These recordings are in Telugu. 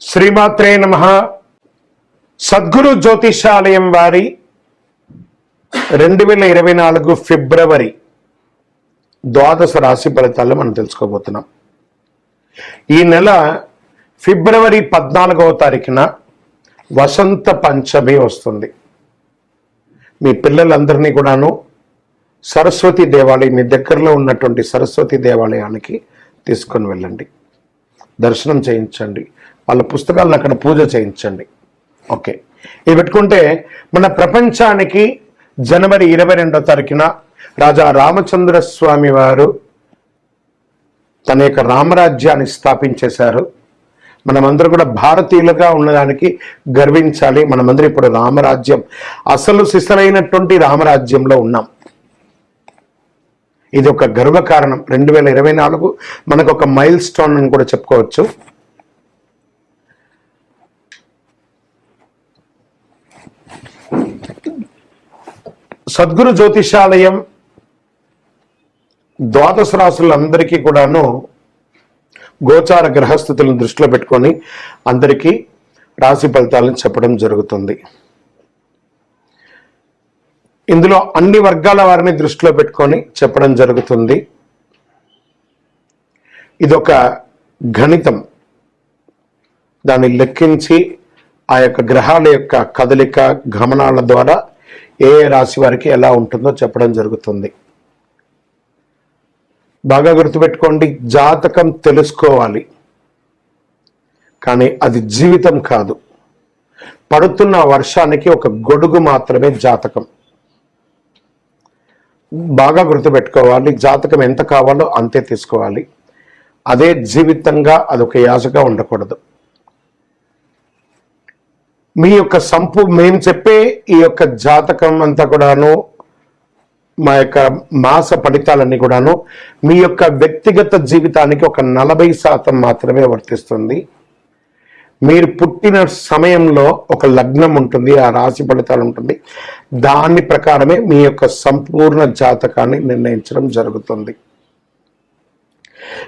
శ్రీమాత్రే నమః. సద్గురు జ్యోతిషాలయం వారి 2024 ఫిబ్రవరి ద్వాదశ రాశి ఫలితాలు మనం తెలుసుకోబోతున్నాం. ఈ నెల ఫిబ్రవరి 14వ తారీఖున వసంత పంచమి వస్తుంది. మీ పిల్లలందరినీ కూడాను సరస్వతి దేవాలయం, మీ దగ్గరలో ఉన్నటువంటి సరస్వతి దేవాలయానికి తీసుకొని వెళ్ళండి, దర్శనం చేయించండి, వాళ్ళ పుస్తకాలను అక్కడ పూజ చేయించండి. ఓకే, ఇది పెట్టుకుంటే మన ప్రపంచానికి జనవరి 22వ తారీఖున రాజా రామచంద్ర స్వామి వారు తన యొక్క రామరాజ్యాన్ని స్థాపించేశారు. మనమందరూ కూడా భారతీయులుగా ఉన్నదానికి గర్వించాలి. మనమందరం ఇప్పుడు రామరాజ్యం, అసలు సిసలైనటువంటి రామరాజ్యంలో ఉన్నాం. ఇది ఒక గర్వకారణం. 2024 మనకు ఒక మైల్ స్టోన్ అని కూడా చెప్పుకోవచ్చు. సద్గురు జ్యోతిషాలయం ద్వాదశ రాశులందరికీ కూడాను గోచార గ్రహస్థితులను దృష్టిలో పెట్టుకొని అందరికీ రాశి ఫలితాలను చెప్పడం జరుగుతుంది. ఇందులో అన్ని వర్గాల వారిని దృష్టిలో పెట్టుకొని చెప్పడం జరుగుతుంది. ఇదొక గణితం. దాన్ని లెక్కించి ఆ యొక్క గ్రహాల యొక్క కదలిక గమనాల ద్వారా ఏ రాశి వారికి ఎలా ఉంటుందో చెప్పడం జరుగుతుంది. బాగా గుర్తుపెట్టుకోండి, జాతకం తెలుసుకోవాలి, కానీ అది జీవితం కాదు. పడుతున్న వర్షానికి ఒక గొడుగు మాత్రమే జాతకం. బాగా గుర్తుపెట్టుకోవాలి, జాతకం ఎంత కావాలో అంతే తీసుకోవాలి. అదే జీవితంగా అదొక యాసగా ఉండకూడదు. మీ యొక్క మేము చెప్పే ఈ యొక్క జాతకం అంతా కూడాను, మా యొక్క మాస ఫలితాలన్నీ కూడాను మీ యొక్క వ్యక్తిగత జీవితానికి ఒక 40% మాత్రమే వర్తిస్తుంది. మీరు పుట్టిన సమయంలో ఒక లగ్నం ఉంటుంది, ఆ రాశి ఫలితాలు ఉంటుంది. దాని ప్రకారమే మీ యొక్క సంపూర్ణ జాతకాన్ని నిర్ణయించడం జరుగుతుంది.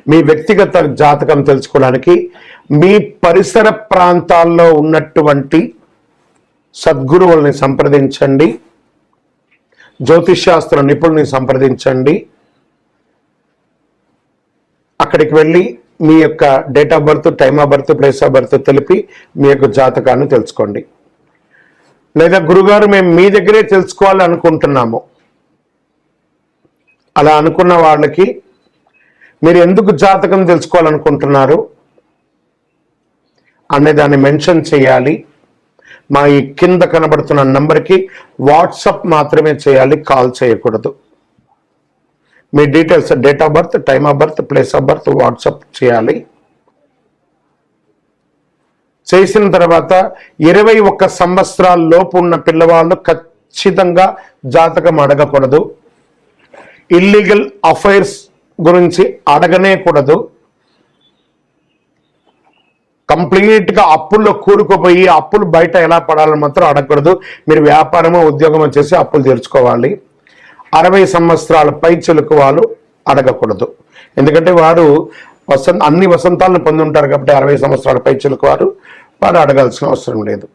మీ వ్యక్తిగత జాతకం తెలుసుకోవడానికి మీ పరిసర ప్రాంతాల్లో ఉన్నటువంటి సద్గురువుల్ని సంప్రదించండి, జ్యోతిషాస్త్ర నిపుణుల్ని సంప్రదించండి. అక్కడికి వెళ్ళి మీ యొక్క date of birth, time of birth, place of birth తెలిపి మీ యొక్క జాతకాన్ని తెలుసుకోండి. లేదా గురుగారు మేము మీ దగ్గరే తెలుసుకోవాలి అనుకుంటున్నాము, అలా అనుకున్న వాళ్ళకి మీరు ఎందుకు జాతకం తెలుసుకోవాలనుకుంటున్నారు అనే దాన్ని మెన్షన్ చేయాలి. మా ఈ కింద కనబడుతున్న నంబర్కి వాట్సాప్ మాత్రమే చేయాలి, కాల్ చేయకూడదు. మీ details, date of birth, time of birth, place of birth WhatsApp చేయాలి. చేసిన తర్వాత 21 సంవత్సరాల లోపు ఉన్న పిల్లవాళ్ళు ఖచ్చితంగా జాతకం అడగకూడదు. ఇల్లీగల్ అఫైర్స్ గురించి అడగనే కూడదు. కంప్లీట్గా అప్పుల్లో కూరుకుపోయి అప్పులు బయట ఎలా పడాలని మాత్రం అడగకూడదు. మీరు వ్యాపారమో ఉద్యోగమో చేసి అప్పులు తీర్చుకోవాలి. 60 సంవత్సరాల పైచిలకు వాళ్ళు అడగకూడదు. ఎందుకంటే వారు అన్ని వసంతాలను పొంది ఉంటారు కాబట్టి 60 సంవత్సరాల పైచిలకు వారు అడగాల్సిన అవసరం లేదు.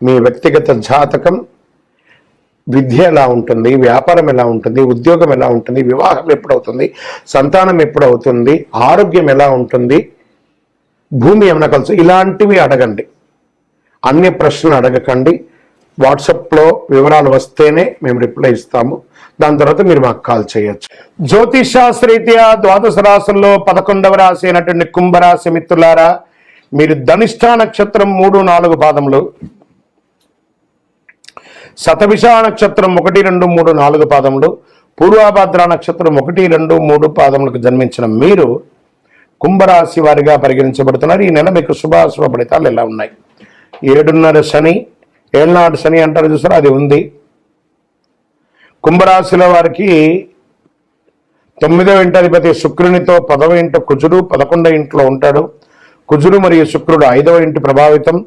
మీ వ్యక్తిగత జాతకం, విద్య ఎలా ఉంటుంది, వ్యాపారం ఎలా ఉంటుంది, ఉద్యోగం ఎలా ఉంటుంది, వివాహం ఎప్పుడవుతుంది, సంతానం ఎప్పుడవుతుంది, ఆరోగ్యం ఎలా ఉంటుంది, భూమి ఏమైనా కలుసు, ఇలాంటివి అడగండి. అన్ని ప్రశ్నలు అడగకండి. వాట్సాప్లో వివరాలు వస్తేనే మేము రిప్లై ఇస్తాము. దాని తర్వాత మీరు మాకు కాల్ చేయొచ్చు. జ్యోతిషాస్త్రరీత్యా ద్వాదశ రాశుల్లో 11వ రాశి అయినటువంటి కుంభరాశి మిత్రులారా, మీరు ధనిష్ట నక్షత్రం 3, 4 పాదములు, శతభిష నక్షత్రం 1, 2, 3, 4 పాదములు, పూర్వభద్ర నక్షత్రం 1, 2, 3 పాదములకు జన్మించిన మీరు కుంభరాశి వారిగా పరిగణించబడుతున్నారు. ఈ నెల మీకు శుభాశుభ ఫలితాలు ఎలా ఉన్నాయి? 7.5 శని, ఏళ్ళనాడు శని అంటారు చూసారా, అది ఉంది. కుంభరాశిలో వారికి 9వ ఇంటి అధిపతి శుక్రునితో 10వ ఇంటి కుజుడు 11వ ఇంట్లో ఉంటాడు. కుజుడు మరియు శుక్రుడు 5వ ఇంటి ప్రభావితం.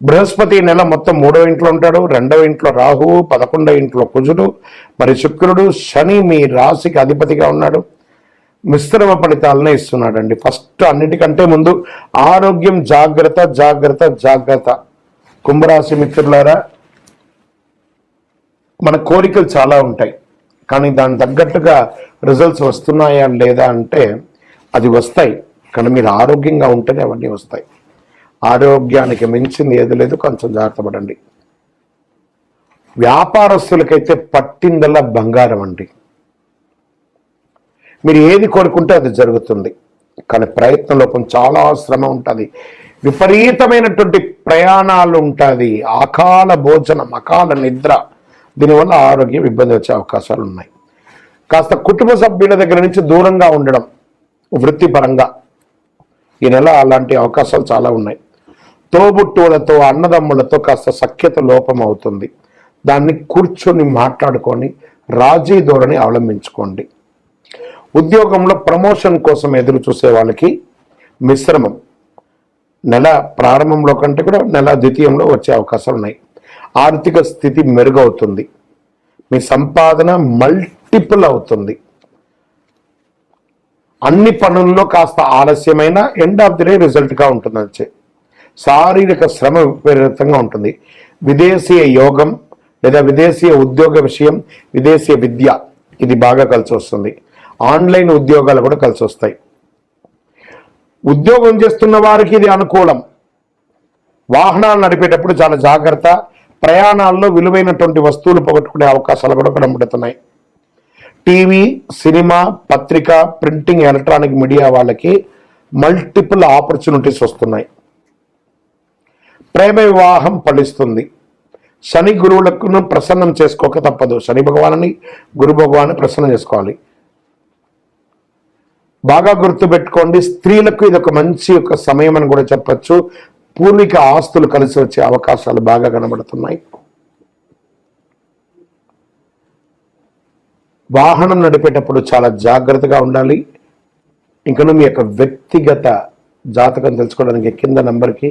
బృహస్పతి నెల మొత్తం 3వ ఇంట్లో ఉంటాడు. 2వ ఇంట్లో రాహువు, 11వ ఇంట్లో కుజుడు మరి శుక్రుడు. శని మీ రాశికి అధిపతిగా ఉన్నాడు. మిశ్రమ ఫలితాలనే ఇస్తున్నాడండి. ఫస్ట్ అన్నిటికంటే ముందు ఆరోగ్యం జాగ్రత్త జాగ్రత్త జాగ్రత్త. కుంభరాశి మిత్రులారా, మన కోరికలు చాలా ఉంటాయి, కానీ దాని తగ్గట్టుగా రిజల్ట్స్ వస్తున్నాయా లేదా అంటే అది వస్తాయి, కానీ మీరు ఆరోగ్యంగా ఉంటేనే అవన్నీ వస్తాయి. ఆరోగ్యానికి మించింది ఏది లేదు, కొంచెం జాగ్రత్త పడండి. వ్యాపారస్తులకైతే పట్టిందల్లా బంగారం అండి. మీరు ఏది కోరుకుంటే అది జరుగుతుంది, కానీ ప్రయత్న లోపం, చాలా శ్రమ ఉంటుంది, విపరీతమైనటువంటి ప్రయాణాలు ఉంటుంది, అకాల భోజనం, అకాల నిద్ర, దీనివల్ల ఆరోగ్యం ఇబ్బంది వచ్చే అవకాశాలు ఉన్నాయి. కాస్త కుటుంబ సభ్యుల దగ్గర నుంచి దూరంగా ఉండడం, వృత్తిపరంగా ఈ నెల అలాంటి అవకాశాలు చాలా ఉన్నాయి. తోబుట్టువులతో, అన్నదమ్ములతో కాస్త సఖ్యత లోపం అవుతుంది, దాన్ని కూర్చొని మాట్లాడుకొని రాజీ ధోరణి అవలంబించుకోండి. ఉద్యోగంలో ప్రమోషన్ కోసం ఎదురు చూసే వాళ్ళకి మిశ్రమం, నెల ప్రారంభంలో కంటే కూడా నెల ద్వితీయంలో వచ్చే అవకాశాలు ఉన్నాయి. ఆర్థిక స్థితి మెరుగవుతుంది, మీ సంపాదన మల్టిపుల్ అవుతుంది. అన్ని పనుల్లో కాస్త ఆలస్యమైన ఎండ్ ఆఫ్ ది డే రిజల్ట్గా ఉంటుంది. వచ్చే శారీరక శ్రమ విపరీతంగా ఉంటుంది. విదేశీయ యోగం లేదా విదేశీయ ఉద్యోగ విషయం, విదేశీయ విద్య, ఇది బాగా కలిసి వస్తుంది. ఆన్లైన్ ఉద్యోగాలు కూడా కలిసి వస్తాయి. ఉద్యోగం చేస్తున్న వారికి ఇది అనుకూలం. వాహనాలు నడిపేటప్పుడు చాలా జాగ్రత్త. ప్రయాణాల్లో విలువైనటువంటి వస్తువులు పోగొట్టుకునే అవకాశాలు కూడా కనబడుతున్నాయి. టీవీ, సినిమా, పత్రిక, ప్రింటింగ్, ఎలక్ట్రానిక్ మీడియా వాళ్ళకి మల్టిపుల్ ఆపర్చునిటీస్ వస్తున్నాయి. ప్రేమ వివాహం ఫలిస్తుంది. శని గురువులకు ప్రసన్నం చేసుకోక తప్పదు. శని భగవాన్ని, గురు భగవాన్ని ప్రసన్నం చేసుకోవాలి. బాగా గుర్తుపెట్టుకోండి, స్త్రీలకు ఇది ఒక మంచి ఒక సమయం అని కూడా చెప్పచ్చు. పూర్వీక ఆస్తులు కలిసి వచ్చే అవకాశాలు బాగా కనబడుతున్నాయి. వాహనం నడిపేటప్పుడు చాలా జాగ్రత్తగా ఉండాలి. ఇంకను మీ యొక్క వ్యక్తిగత జాతకం తెలుసుకోవడానికి కింద నంబర్కి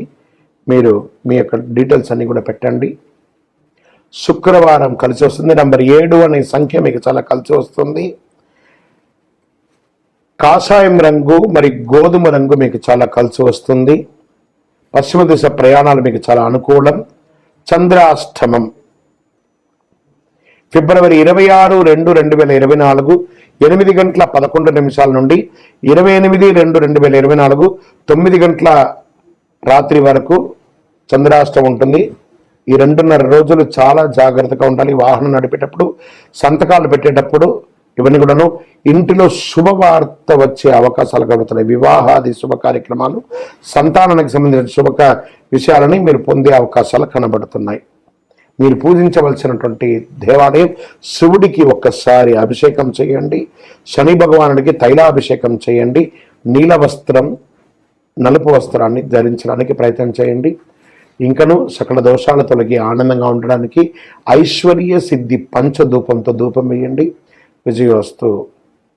మీరు మీ యొక్క డీటెయిల్స్ అన్ని కూడా పెట్టండి. శుక్రవారం కలిసి వస్తుంది. నంబర్ 7 అనే సంఖ్య మీకు చాలా కలిసి వస్తుంది. కాషాయం రంగు మరి గోధుమ రంగు మీకు చాలా కలిసి వస్తుంది. పశ్చిమ దిశ ప్రయాణాలు మీకు చాలా అనుకూలం. చంద్రాష్టమం ఫిబ్రవరి 26, 2, 2024 8:11 నుండి 28, 2, 2024 9 రాత్రి వరకు చంద్రాష్టమం ఉంటుంది. ఈ 2.5 రోజులు చాలా జాగ్రత్తగా ఉండాలి. వాహనం నడిపేటప్పుడు, సంతకాలు పెట్టేటప్పుడు, ఇవన్నీ కూడాను ఇంటిలో శుభవార్త వచ్చే అవకాశాలు కలుగుతున్నాయి. వివాహాది శుభ కార్యక్రమాలు, సంతానానికి సంబంధించిన శుభ విషయాలని మీరు పొందే అవకాశాలు కనబడుతున్నాయి. మీరు పూజించవలసినటువంటి దేవాలయం శివుడికి ఒక్కసారి అభిషేకం చేయండి. శని భగవానుడికి తైలాభిషేకం చేయండి. నీల వస్త్రం, నలుపు వస్త్రాన్ని ధరించడానికి ప్రయత్నం చేయండి. ఇంకను సకల దోషాలు తొలగి ఆనందంగా ఉండడానికి ఐశ్వర్య సిద్ధి పంచధూపంతో ధూపం వేయండి. విజయోస్తు.